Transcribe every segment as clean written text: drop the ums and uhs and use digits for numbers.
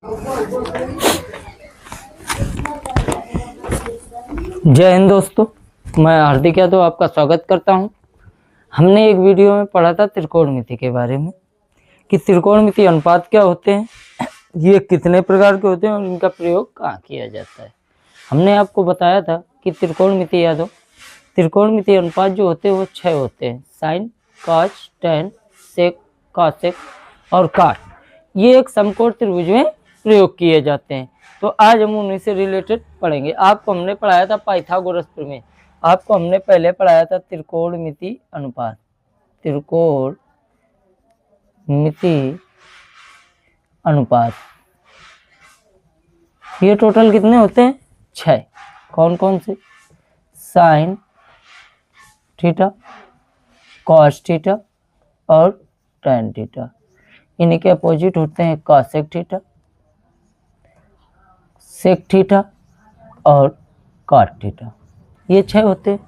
जय हिंद दोस्तों, मैं हार्दिक यादव आपका स्वागत करता हूं। हमने एक वीडियो में पढ़ा था त्रिकोणमिति के बारे में कि त्रिकोणमिति अनुपात क्या होते हैं, ये कितने प्रकार के होते हैं और इनका प्रयोग कहाँ किया जाता है। हमने आपको बताया था कि त्रिकोणमिति अनुपात जो होते हैं वो 6 होते हैं। साइन, कॉस, टैन, सेक, कॉसेक और काट। ये एक समकोण त्रिभुज में प्रयोग किए जाते हैं। तो आज हम उन्हीं से रिलेटेड पढ़ेंगे। आपको हमने पढ़ाया था पाइथागोरस प्रमेय, आपको हमने पहले पढ़ाया था त्रिकोणमिति अनुपात। त्रिकोणमिति अनुपात ये टोटल कितने होते हैं? 6। कौन कौन से? साइन थीटा, कॉस थीटा और टैन थीटा। इन्हीं के अपोजिट होते हैं कॉसेक थीटा, सेक थीटा और कॉट थीटा। ये 6 होते हैं।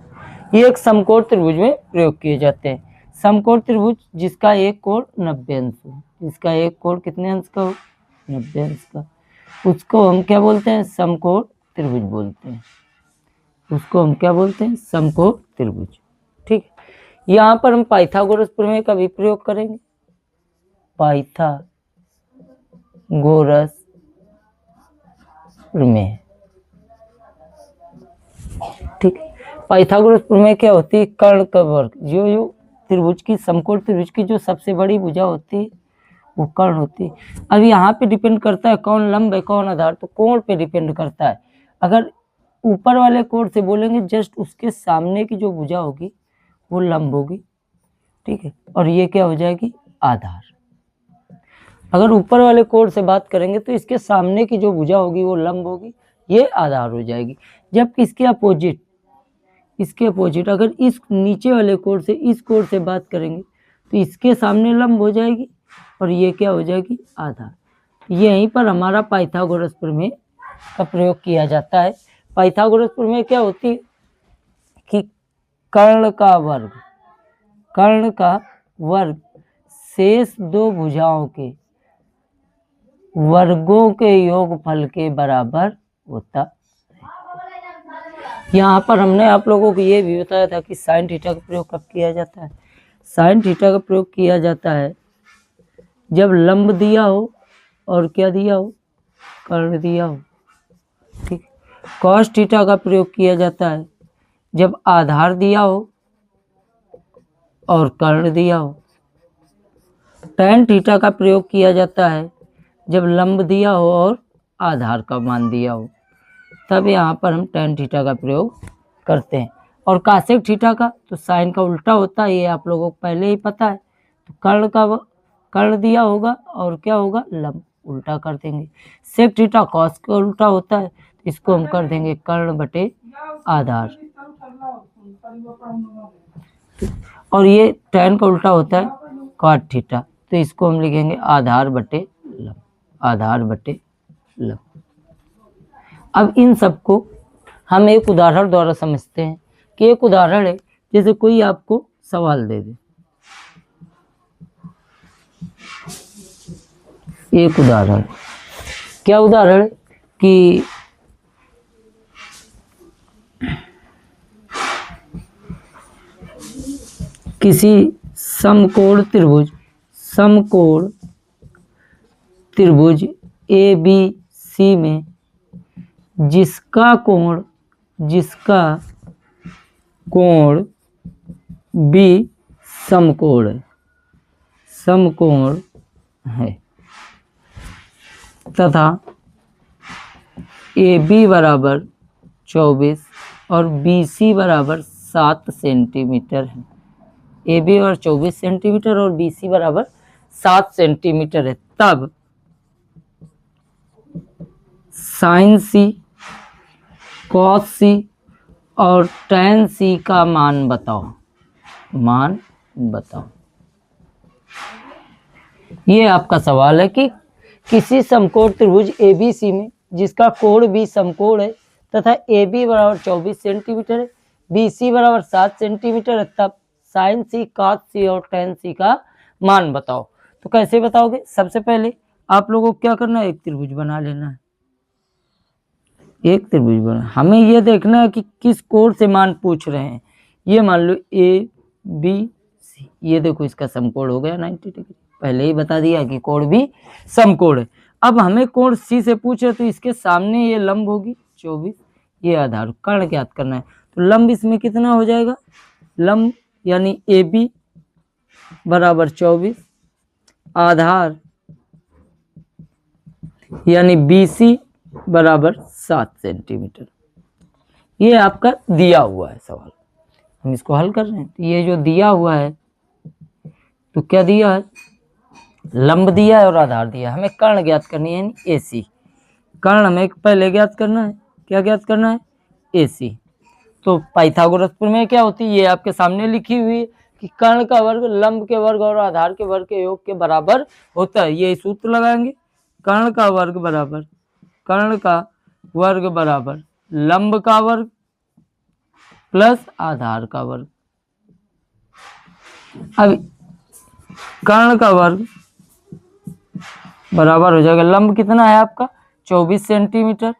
ये एक समकोण त्रिभुज में प्रयोग किए जाते हैं। समकोण त्रिभुज जिसका एक कोण 90 अंश हो, जिसका एक कोण कितने अंश का हो? 90 अंश का, उसको हम क्या बोलते हैं? समकोण त्रिभुज बोलते हैं। उसको हम क्या बोलते हैं? समकोण त्रिभुज। ठीक है, यहाँ पर हम पाइथागोरस प्रमेय का भी प्रयोग करेंगे। पाइथागोरस प्रमेय, ठीक है। पाइथागोरस प्रमेय क्या होती है? कर्ण का वर्ग। जो त्रिभुज की, समकोण त्रिभुज की जो सबसे बड़ी भुजा होती है वो कर्ण होती है। अब यहाँ पे डिपेंड करता है कौन लंब है कौन आधार, तो कोण पे डिपेंड करता है। अगर ऊपर वाले कोण से बोलेंगे, जस्ट उसके सामने की जो भुजा होगी वो लंब होगी, ठीक है, और ये क्या हो जाएगी? आधार। अगर ऊपर वाले कोण से बात करेंगे तो इसके सामने की जो भुजा होगी वो लंब होगी, ये आधार हो जाएगी। जबकि इसके अपोजिट अगर इस नीचे वाले कोण से, इस कोण से बात करेंगे तो इसके सामने लंब हो जाएगी और ये क्या हो जाएगी? आधार। यहीं पर हमारा पाइथागोरस प्रमेय का प्रयोग किया जाता है। पाइथागोरस प्रमेय क्या होती है कि कर्ण का वर्ग शेष दो भुजाओं के वर्गों के योगफल के बराबर होता है। यहाँ पर हमने आप लोगों को ये भी बताया था कि साइन थीटा का प्रयोग कब किया जाता है। साइन थीटा का प्रयोग किया जाता है जब लंब दिया हो और क्या दिया हो? कर्ण दिया हो, ठीक। कॉस थीटा का प्रयोग किया जाता है जब आधार दिया हो और कर्ण दिया हो। टैन थीटा का प्रयोग किया जाता है जब लंब दिया हो और आधार का मान दिया हो, तब यहाँ पर हम टैन थीटा का प्रयोग करते हैं। और कासेक थीटा का तो साइन का उल्टा होता है, ये आप लोगों को पहले ही पता है। तो कर्ण दिया होगा और क्या होगा? लंब, उल्टा कर देंगे। सेक थीटा कॉस का उल्टा होता है, इसको हम कर देंगे कर्ण बटे आधार। और ये टैन का उल्टा होता है कॉट थीटा, तो इसको हम लिखेंगे आधार बटे लंब, आधार बटे लंब। अब इन सबको हम एक उदाहरण द्वारा समझते हैं कि एक उदाहरण है, जैसे कोई आपको सवाल दे दे। एक उदाहरण, क्या उदाहरण है कि किसी समकोण त्रिभुज ABC में जिसका कोण B समकोण है तथा AB बराबर 24 और BC बराबर 7 सेंटीमीटर है। AB और 24 सेंटीमीटर और BC बराबर 7 सेंटीमीटर है, तब साइन C, कॉस C और टैन C का मान बताओ। ये आपका सवाल है कि किसी समकोण त्रिभुज ABC में जिसका कोण B समकोण है तथा AB बराबर 24 सेंटीमीटर है, BC बराबर 7 सेंटीमीटर है, तब साइन C, कॉस C और टैन C का मान बताओ। तो कैसे बताओगे? सबसे पहले आप लोगों को क्या करना है, एक त्रिभुज बना लेना है। एक त्रिभुज बना, हमें ये देखना है कि किस कोण से मान पूछ रहे हैं। ये मान लो ए बी सी, ये देखो इसका समकोण हो गया 90 डिग्री, पहले ही बता दिया कि कोण भी समकोण है। अब हमें कोण सी से पूछे तो इसके सामने ये लंब होगी 24, ये आधार, कर्ण ज्ञात करना है। तो लंब इसमें कितना हो जाएगा, लंब यानी ए बी बराबर 24, आधार यानी बी सी बराबर 7 सेंटीमीटर। ये आपका दिया हुआ है सवाल, हम इसको हल कर रहे हैं। तो ये जो दिया हुआ है, तो क्या दिया है, लंब दिया है और आधार दिया है। हमें कर्ण ज्ञात करनी है, ए सी। कर्ण हमें पहले ज्ञात करना है, क्या ज्ञात करना है, ए सी। तो पाइथागोरस प्रमेय क्या होती है, ये आपके सामने लिखी हुई है कि कर्ण का वर्ग लंब के वर्ग और आधार के वर्ग के योग के बराबर होता है। ये सूत्र लगाएंगे, कर्ण का वर्ग बराबर, कर्ण का वर्ग बराबर लंब का वर्ग प्लस आधार का वर्ग। अब कर्ण का वर्ग बराबर हो जाएगा, लंब कितना है आपका 24 सेंटीमीटर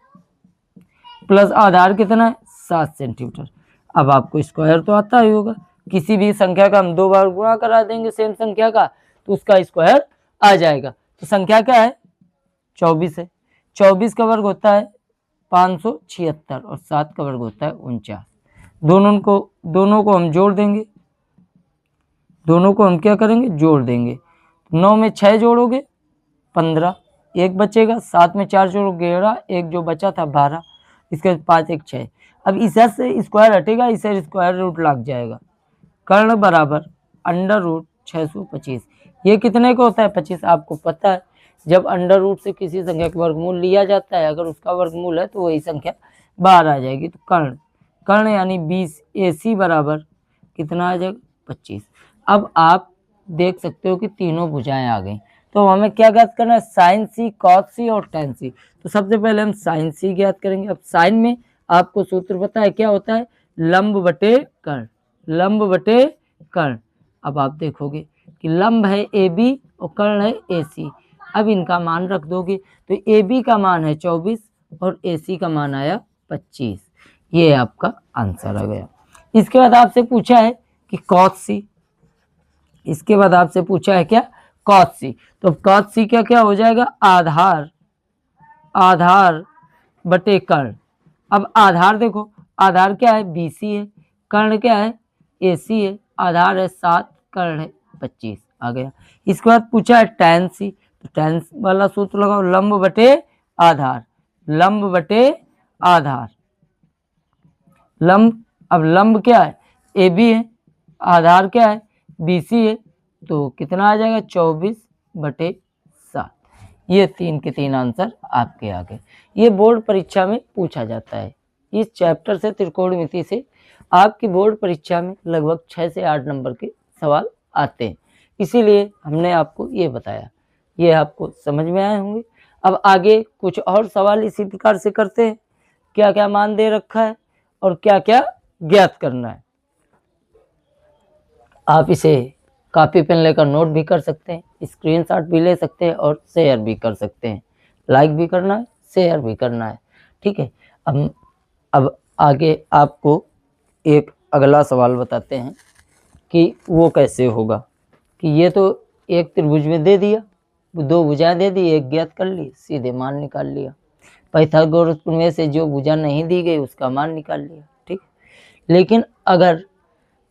प्लस आधार कितना है 7 सेंटीमीटर। अब आपको स्क्वायर तो आता ही होगा, किसी भी संख्या का हम 2 बार गुणा करा देंगे सेम संख्या का, तो उसका स्क्वायर आ जाएगा। तो संख्या क्या है, 24 है, 24 का वर्ग होता है 576 और 7 का वर्ग होता है 49। दोनों को हम जोड़ देंगे, दोनों को हम क्या करेंगे, जोड़ देंगे। 9 में 6 जोड़ोगे 15, एक बचेगा, 7 में 4 जोड़ोगे 11, एक जो बचा था 12, इसके 5 1 6। अब इसे से स्क्वायर हटेगा, इसे स्क्वायर रूट लग जाएगा। कर्ण बराबर अंडर रूट 625, ये कितने का होता है 25। आपको पता है जब अंडर रूट से किसी संख्या का वर्गमूल लिया जाता है, अगर उसका वर्गमूल है तो वही संख्या बाहर आ जाएगी। तो कर्ण यानी 20 AC बराबर कितना आ जाएगा 25। अब आप देख सकते हो कि तीनों भुजाएं आ गई। तो हमें क्या ज्ञात करना है, साइन सी, कॉस सी और टेन सी। तो सबसे पहले हम साइन सी ज्ञात करेंगे। अब साइन में आपको सूत्र पता है क्या होता है, लंब बटे कर्ण, लंब बटे कर्ण। अब आप देखोगे कि लंब है ए बी और कर्ण है ए सी। अब इनका मान रख दोगे तो ए बी का मान है 24 और ए सी का मान आया 25। ये आपका आंसर आ गया। इसके बाद आपसे पूछा है कि कॉस सी, इसके बाद आपसे पूछा है क्या, कॉस सी। तो कॉस सी क्या क्या हो जाएगा, आधार बटे कर्ण। अब आधार देखो, आधार क्या है BC है, कर्ण क्या है AC है, आधार है 7, कर्ण है 25 आ गया। इसके बाद पूछा है tan सी, तो tan वाला सूत्र लगाओ, लंब बटे आधार, लंब बटे आधार, लंब, अब लंब क्या है AB है, आधार क्या है BC है, तो कितना आ जाएगा 24 बटे 7। ये 3 के 3 आंसर आपके आ गए। ये बोर्ड परीक्षा में पूछा जाता है। इस चैप्टर से त्रिकोणमिति से आपकी बोर्ड परीक्षा में लगभग 6 से 8 नंबर के सवाल आते हैं, इसीलिए हमने आपको ये बताया। ये आपको समझ में आए होंगे। अब आगे कुछ और सवाल इसी प्रकार से करते हैं, क्या क्या मान दे रखा है और क्या क्या ज्ञात करना है। आप इसे कॉपी पेन लेकर नोट भी कर सकते हैं, स्क्रीनशॉट भी ले सकते हैं और शेयर भी कर सकते हैं। लाइक भी करना है, शेयर भी करना है, ठीक है। अब आगे आपको एक अगला सवाल बताते हैं कि वो कैसे होगा। कि ये तो एक त्रिभुज में दे दिया, 2 भुजाएं दे दी, एक ज्ञात कर ली, सीधे मान निकाल लिया। पाइथागोरस प्रमेय से जो भुजा नहीं दी गई उसका मान निकाल लिया, ठीक। लेकिन अगर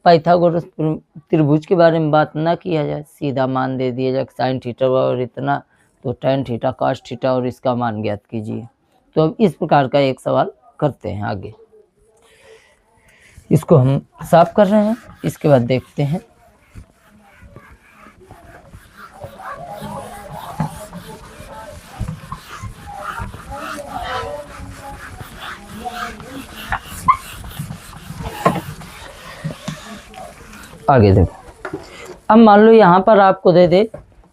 पाइथागोरस त्रिभुज के बारे में बात ना किया जाए, सीधा मान दे दिया जाए साइन थीटा और इतना, तो टेन थीटा कॉस थीटा और इसका मान ज्ञात कीजिए। तो अब इस प्रकार का एक सवाल करते हैं आगे। इसको हम साफ कर रहे हैं, इसके बाद देखते हैं। आगे देखो, अब मान लो यहाँ पर आपको दे दे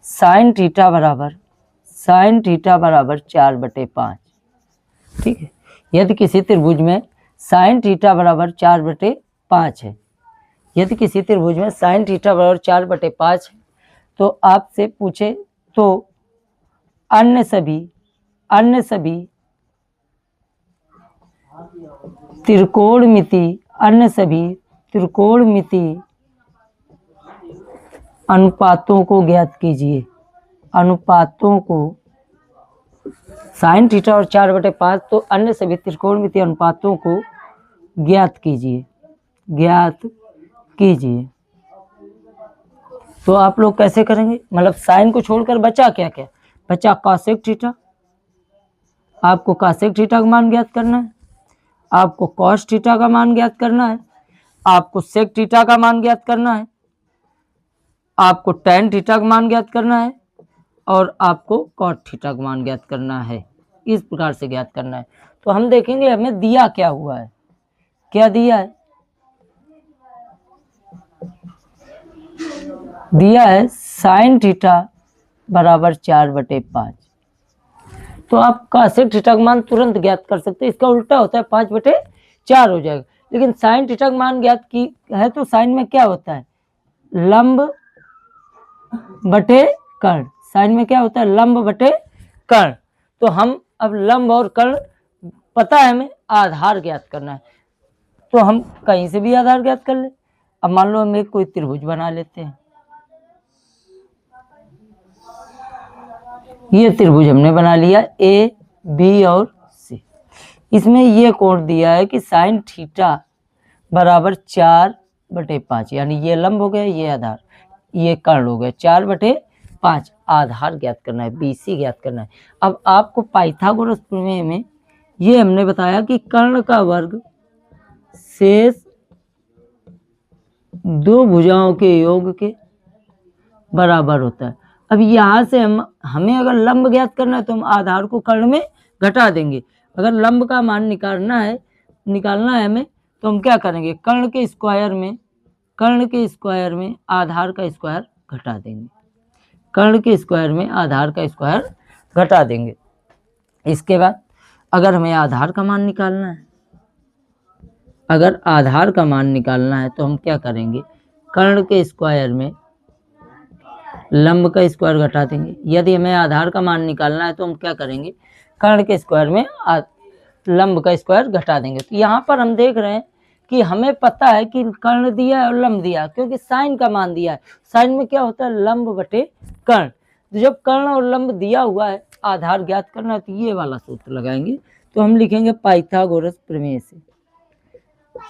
साइन थीटा बराबर 4/5, ठीक है। यदि किसी त्रिभुज में साइन थीटा बराबर 4/5 है, यदि किसी त्रिभुज में साइन थीटा बराबर 4/5 है, तो आपसे पूछे तो अन्य सभी त्रिकोणमिति अनुपातों को ज्ञात कीजिए। अनुपातों को साइन थीटा और 4/5, तो अन्य सभी त्रिकोणमिति अनुपातों को ज्ञात कीजिए। तो आप लोग कैसे करेंगे, मतलब साइन को छोड़कर बचा क्या क्या, बचा कॉसेक थीटा। आपको कॉसेक थीटा का मान ज्ञात करना है, आपको कॉस थीटा का मान ज्ञात करना है, आपको सेक थीटा का मान ज्ञात करना है, आपको टैन थीटा का मान ज्ञात करना है, और आपको कॉट थीटा का मान ज्ञात करना है। इस प्रकार से ज्ञात करना है। तो हम देखेंगे हमें दिया क्या हुआ है, क्या दिया है, दिया है साइन थीटा बराबर 4/5। तो आप कॉसेक थीटा का मान तुरंत ज्ञात कर सकते हैं, इसका उल्टा होता है 5/4 हो जाएगा। लेकिन साइन थीटा का मान ज्ञात की है तो साइन में क्या होता है, लंब बटे कर्ण। साइन में क्या होता है, लंब बटे कर्ण। तो हम अब लंब और कर्ण पता है हमें, आधार ज्ञात करना है, तो हम कहीं से भी आधार ज्ञात कर ले। अब मान लो हम एक कोई त्रिभुज बना लेते हैं, ये त्रिभुज हमने बना लिया ए बी और सी। इसमें ये कोण दिया है कि साइन थीटा बराबर 4/5, यानी ये लंब हो गया, ये आधार, ये कर्ण हो गया। 4/5 आधार ज्ञात करना है, बीसी ज्ञात करना है। अब आपको पाइथागोरस प्रमेय में ये हमने बताया कि कर्ण का वर्ग शेष दो भुजाओं के योग के बराबर होता है। अब यहाँ से हमें अगर लंब ज्ञात करना है तो हम आधार को कर्ण में घटा देंगे। अगर लंब का मान निकालना है हमें, तो हम क्या करेंगे, कर्ण के स्क्वायर में आधार का स्क्वायर घटा देंगे, कर्ण के स्क्वायर में आधार का स्क्वायर घटा देंगे। इसके बाद अगर हमें आधार का मान निकालना है, तो हम क्या करेंगे, कर्ण के स्क्वायर में लंब का स्क्वायर घटा देंगे। यदि हमें आधार का मान निकालना है तो हम क्या करेंगे, कर्ण के स्क्वायर में लंब का स्क्वायर घटा देंगे। तो यहाँ पर हम देख रहे हैं कि हमें पता है कि कर्ण दिया है और लंब दिया है, क्योंकि साइन का मान दिया है। साइन में क्या होता है, लंब बटे कर्ण। तो जब कर्ण और लंब दिया हुआ है, आधार ज्ञात करना है, तो ये वाला सूत्र लगाएंगे। तो हम लिखेंगे पाइथागोरस प्रमेय से,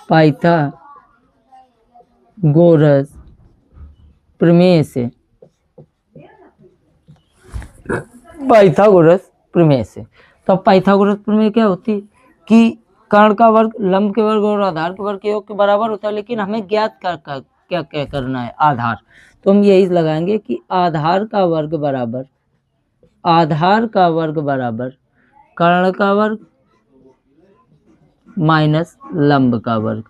पाइथागोरस प्रमेय से, तो पाइथागोरस प्रमेय क्या होती है कि कर्ण का वर्ग लंब के वर्ग और आधार के वर्ग के योग के बराबर होता है। लेकिन हमें ज्ञात क्या करना है, आधार। तो हम यही लगाएंगे कि आधार का वर्ग बराबर कर्ण का वर्ग माइनस लंब का वर्ग,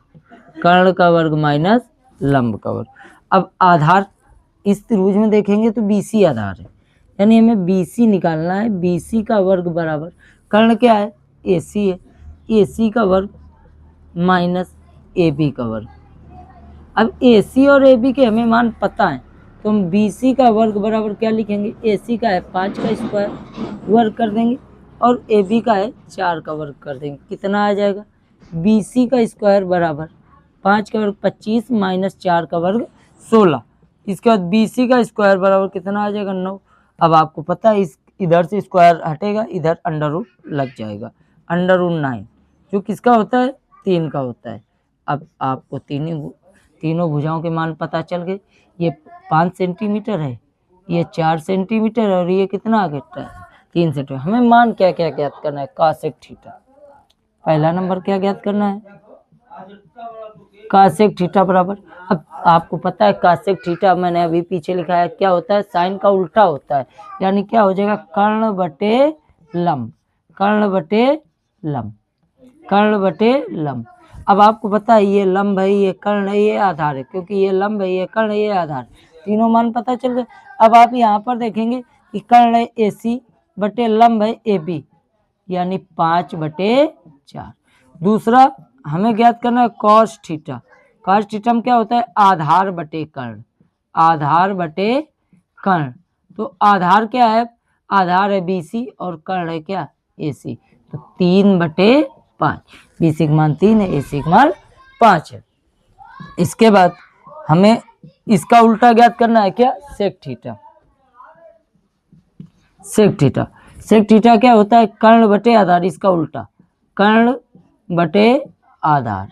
कर्ण का वर्ग माइनस लंब का वर्ग। अब आधार इस त्रिभुज में देखेंगे तो बीसी आधार है, यानी हमें बीसी निकालना है। बीसी का वर्ग बराबर कर्ण क्या है, एसी है, एसी का वर्ग माइनस एबी का वर्ग। अब एसी और एबी के हमें मान पता है, तो हम बीसी का वर्ग बराबर क्या लिखेंगे, एसी का है 5 का स्क्वायर वर्ग कर देंगे, और एबी का है 4 का वर्ग कर देंगे। कितना आ जाएगा, बीसी का स्क्वायर बराबर 5 का वर्ग 25 माइनस 4 का वर्ग 16। इसके बाद बीसी का स्क्वायर बराबर कितना आ जाएगा, 9। अब आपको पता है इधर से स्क्वायर हटेगा, इधर अंडर रूट लग जाएगा, अंडर रूट 9 जो किसका होता है, 3 का होता है। अब आपको तीनों भुजाओं के मान पता चल गए। ये 5 सेंटीमीटर है, ये 4 सेंटीमीटर है, और ये कितना आ गया, 3 सेंटीमीटर। हमें मान क्या क्या ज्ञात करना है, कॉसेक थीटा। पहला नंबर क्या ज्ञात करना है, कॉसेक थीटा बराबर। अब आपको पता है कॉसेक थीटा मैंने अभी पीछे लिखा है, क्या होता है, साइन का उल्टा होता है, यानी क्या हो जाएगा, कर्ण बटे लंब, कर्ण बटे लंब। अब आपको पता है ये लंब है, ये कर्ण है, ये आधार है, क्योंकि ये लंब है, ये कर्ण है, ये आधार, तीनों मान पता चल गए। अब आप यहाँ पर देखेंगे कि कर्ण है एसी बटे लंब है एबी, यानी 5/4। दूसरा हमें ज्ञात करना है कॉस थीटा। कॉस थीटा में क्या होता है, आधार बटे कर्ण, तो आधार क्या है, आधार है BC और कर्ण है क्या AC, तो 3/5। BC का मान 3 है, AC का मान 5 है। इसके बाद हमें इसका उल्टा ज्ञात करना है क्या, sec theta. Sec theta, sec theta क्या होता है, कर्ण बटे आधार, इसका उल्टा कर्ण बटे आधार,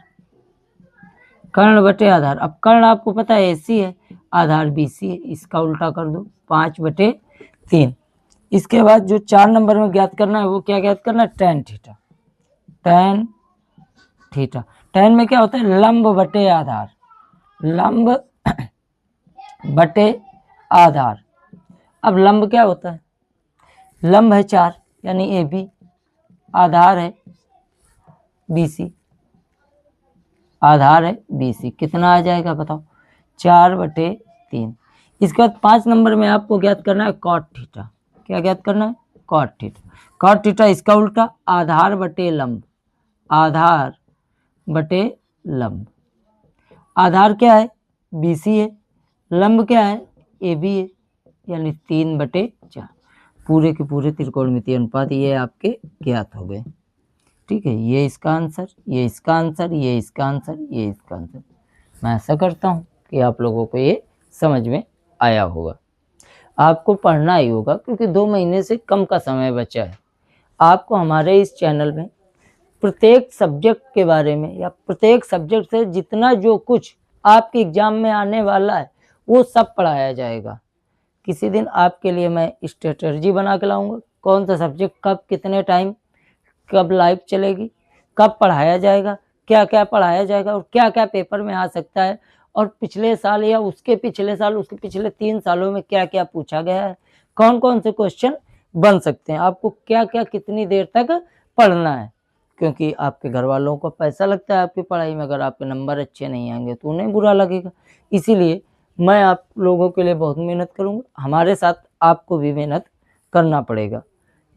कर्ण बटे आधार। अब कर्ण आपको पता है AC है, आधार BC है, इसका उल्टा कर दो 5/3। इसके बाद जो 4 नंबर में ज्ञात करना है वो क्या ज्ञात करना है, tan theta. tan theta, tan में क्या होता है, लंब बटे आधार, लंब बटे आधार। अब लंब क्या होता है, लंब है 4 यानी AB, आधार है BC, आधार है BC, कितना आ जाएगा बताओ, 4/3। इसके बाद 5 नंबर में आपको ज्ञात करना है कॉट थीटा। क्या ज्ञात करना है, कॉट थीटा। कॉट थीटा इसका उल्टा आधार बटे लंब, आधार बटे लंब। आधार क्या है BC है, लंब क्या है AB है, यानी 3/4। पूरे के पूरे त्रिकोणमितीय अनुपात ये आपके ज्ञात हो गए। ठीक है, ये इसका आंसर, ये इसका आंसर, ये इसका आंसर, ये इसका आंसर। मैं ऐसा करता हूँ कि आप लोगों को ये समझ में आया होगा। आपको पढ़ना ही होगा क्योंकि 2 महीने से कम का समय बचा है। आपको हमारे इस चैनल में प्रत्येक सब्जेक्ट के बारे में या प्रत्येक सब्जेक्ट से जितना जो कुछ आपके एग्जाम में आने वाला है वो सब पढ़ाया जाएगा। किसी दिन आपके लिए मैं स्ट्रेटजी बना के लाऊंगा, कौन सा सब्जेक्ट कब कितने टाइम कब लाइव चलेगी, कब पढ़ाया जाएगा, क्या क्या पढ़ाया जाएगा और क्या क्या पेपर में आ सकता है, और पिछले साल या उसके पिछले साल, उसके पिछले 3 सालों में क्या क्या पूछा गया है, कौन कौन से क्वेश्चन बन सकते हैं, आपको क्या क्या कितनी देर तक पढ़ना है। क्योंकि आपके घर वालों को पैसा लगता है आपकी पढ़ाई में, अगर आपके नंबर अच्छे नहीं आएंगे तो उन्हें बुरा लगेगा। इसीलिए मैं आप लोगों के लिए बहुत मेहनत करूँगा, हमारे साथ आपको भी मेहनत करना पड़ेगा।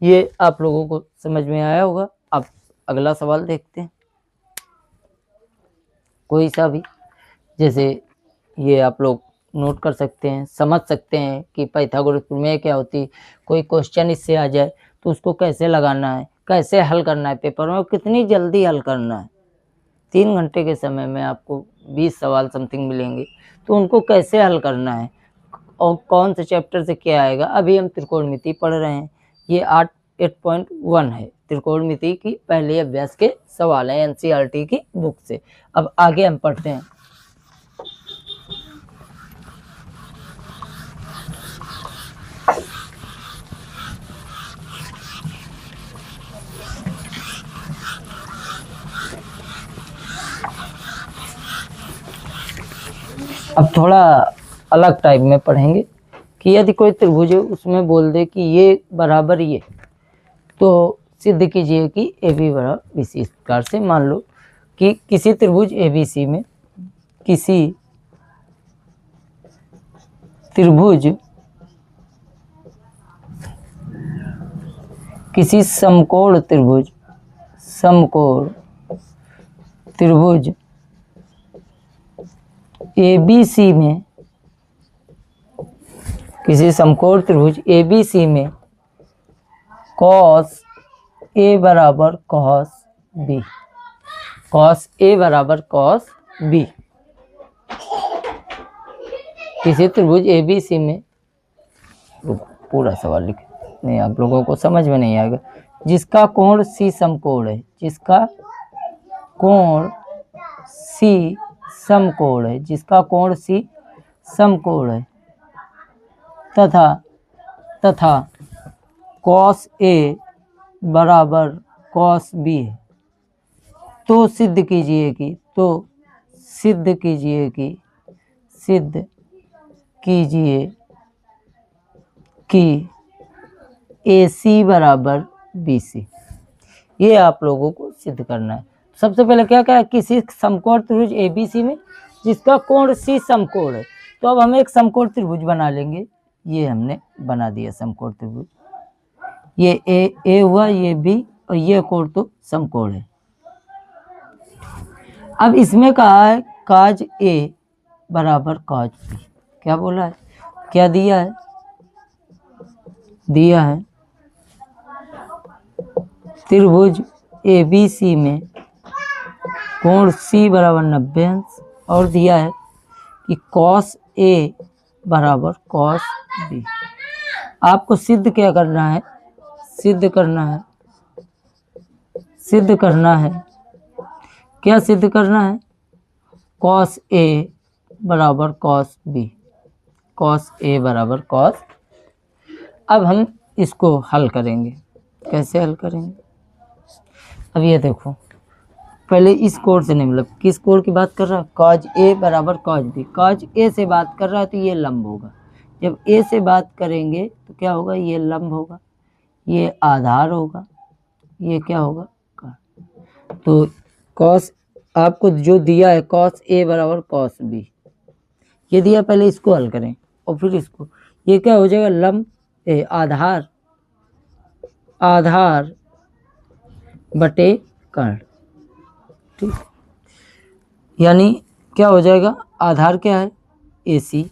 ये आप लोगों को समझ में आया होगा। अब अगला सवाल देखते हैं, कोई सा भी, जैसे ये आप लोग नोट कर सकते हैं, समझ सकते हैं कि पाइथागोरस प्रमेय क्या होती है। कोई क्वेश्चन इससे आ जाए तो उसको कैसे लगाना है, कैसे हल करना है पेपर में, कितनी जल्दी हल करना है। 3 घंटे के समय में आपको 20 सवाल समथिंग मिलेंगे, तो उनको कैसे हल करना है और कौन से चैप्टर से क्या आएगा। अभी हम त्रिकोणमिति पढ़ रहे हैं, ये 8.1 है, त्रिकोणमिति की पहले अभ्यास के सवाल हैं NCERT की बुक से। अब आगे हम पढ़ते हैं। अब थोड़ा अलग टाइप में पढ़ेंगे कि यदि कोई त्रिभुज है उसमें बोल दे कि ये बराबर ये, तो सिद्ध कीजिए कि AB बराबर BC। इस प्रकार से मान लो कि किसी त्रिभुज ABC में, किसी त्रिभुज, किसी समकोण त्रिभुज, समकोण त्रिभुज ABC में, किसी समकोण त्रिभुज ABC में cos A बराबर cos B, cos A बराबर cos B। किसी त्रिभुज ABC में, पूरा सवाल लिखे, नहीं आप लोगों को समझ में नहीं आएगा, जिसका कोण C समकोण है, जिसका कोण C समकोण है, जिसका कोण C समकोण है, तथा cos A बराबर cos B है, तो सिद्ध कीजिए कि, तो सिद्ध कीजिए कि, सिद्ध कीजिए कि AC बराबर BC। ये आप लोगों को सिद्ध करना है। सबसे पहले क्या क्या है, किसी समकोण त्रिभुज ABC में जिसका कोण C समकोण है, तो अब हम एक समकोण त्रिभुज बना लेंगे। ये हमने बना दिया समकोण त्रिभुज, ये A हुआ, ये B, और ये कोण तो समकोण है। अब इसमें कहा है cos A बराबर cos B। क्या बोला है, क्या दिया है, दिया है त्रिभुज ABC में कोण C बराबर 90 अंश और दिया है कि cos A बराबर cos B। आपको सिद्ध क्या करना है? सिद्ध करना है क्या सिद्ध करना है? cos A बराबर cos B, cos A बराबर cos। अब हम इसको हल करेंगे। कैसे हल करेंगे? अब ये देखो, पहले इस कोण से नहीं, मतलब किस कोण की बात कर रहा है? cos A बराबर cos B। cos A से बात कर रहा है तो ये लंब होगा। जब A से बात करेंगे तो क्या होगा? ये लंब होगा, ये आधार होगा, ये क्या होगा? तो cos आपको जो दिया है cos A बराबर cos B, ये दिया। पहले इसको हल करें और फिर इसको, ये क्या हो जाएगा? लंब आधार बटे कर्ण। ठीक, यानी क्या हो जाएगा? आधार क्या है? AC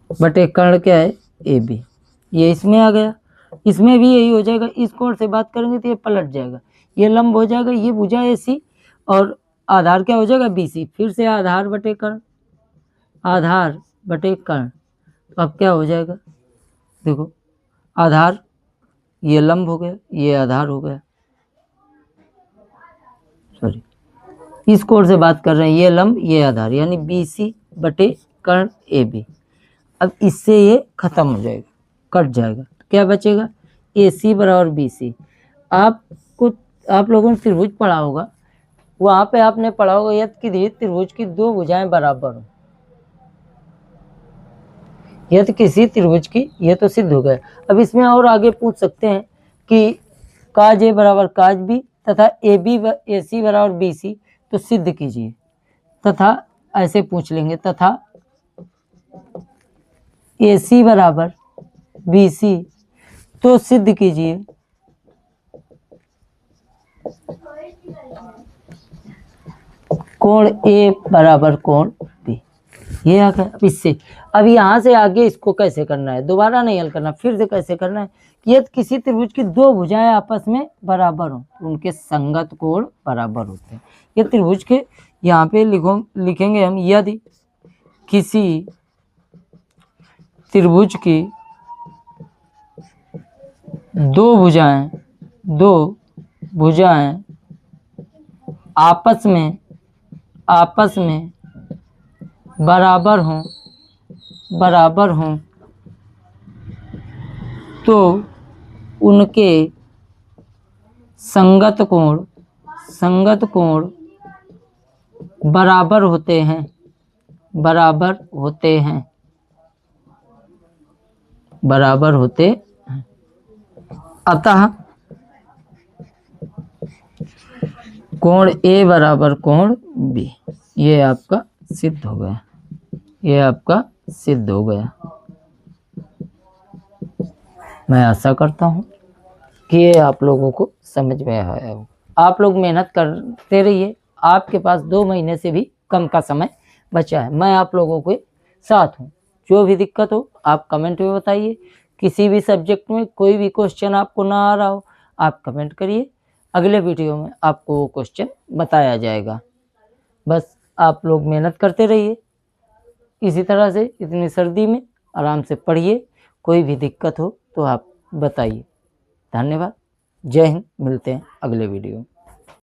बटे कर्ण क्या है? AB। ये इसमें आ गया, इसमें भी यही हो जाएगा। इस कोण से बात करेंगे तो ये पलट जाएगा, ये लंब हो जाएगा, ये भुजा AC और आधार क्या हो जाएगा? BC। फिर से आधार बटे कर्ण, आधार बटे कर्ण। तो अब क्या हो जाएगा? देखो, आधार ये लंब हो गया, ये आधार हो गया, सॉरी इस कोण से बात कर रहे हैं, ये लंब ये आधार, यानी BC बटे कर्ण AB। अब इससे ये खत्म हो जाएगा, कट जाएगा, तो क्या बचेगा? AC बराबर BC। आप लोगों ने त्रिभुज पढ़ा होगा, वहां पे आपने पढ़ा होगा यदि किसी त्रिभुज की दो भुजाएं बराबर हो, यदि किसी त्रिभुज की, ये तो सिद्ध हो गया। अब इसमें और आगे पूछ सकते हैं कि cos A बराबर cos B तथा AC बराबर BC, तो सिद्ध कीजिए। तथा ऐसे पूछ लेंगे, तथा AC बराबर BC, तो सिद्ध कीजिए। कोण A बराबर कोण B। ये आ गया। अब यहाँ से आगे इसको कैसे करना है? दोबारा नहीं हल करना, फिर से कैसे करना है कि यदि किसी त्रिभुज की दो भुजाएं आपस में बराबर हो तो उनके संगत कोण बराबर होते हैं। ये त्रिभुज के यहाँ पे लिखेंगे हम, यदि किसी त्रिभुज की दो भुजाएं आपस में बराबर हों तो उनके संगत कोण बराबर होते हैं। अतः कोण A बराबर कोण B, ये आपका सिद्ध हो गया। मैं आशा करता हूँ कि ये आप लोगों को समझ में आया हो। आप लोग मेहनत करते रहिए, आपके पास 2 महीने से भी कम का समय बचा है। मैं आप लोगों के साथ हूँ। जो भी दिक्कत हो आप कमेंट में बताइए। किसी भी सब्जेक्ट में कोई भी क्वेश्चन आपको ना आ रहा हो, आप कमेंट करिए, अगले वीडियो में आपको वो क्वेश्चन बताया जाएगा। बस आप लोग मेहनत करते रहिए, इसी तरह से इतनी सर्दी में आराम से पढ़िए। कोई भी दिक्कत हो तो आप बताइए। धन्यवाद। जय हिंद। मिलते हैं अगले वीडियो में।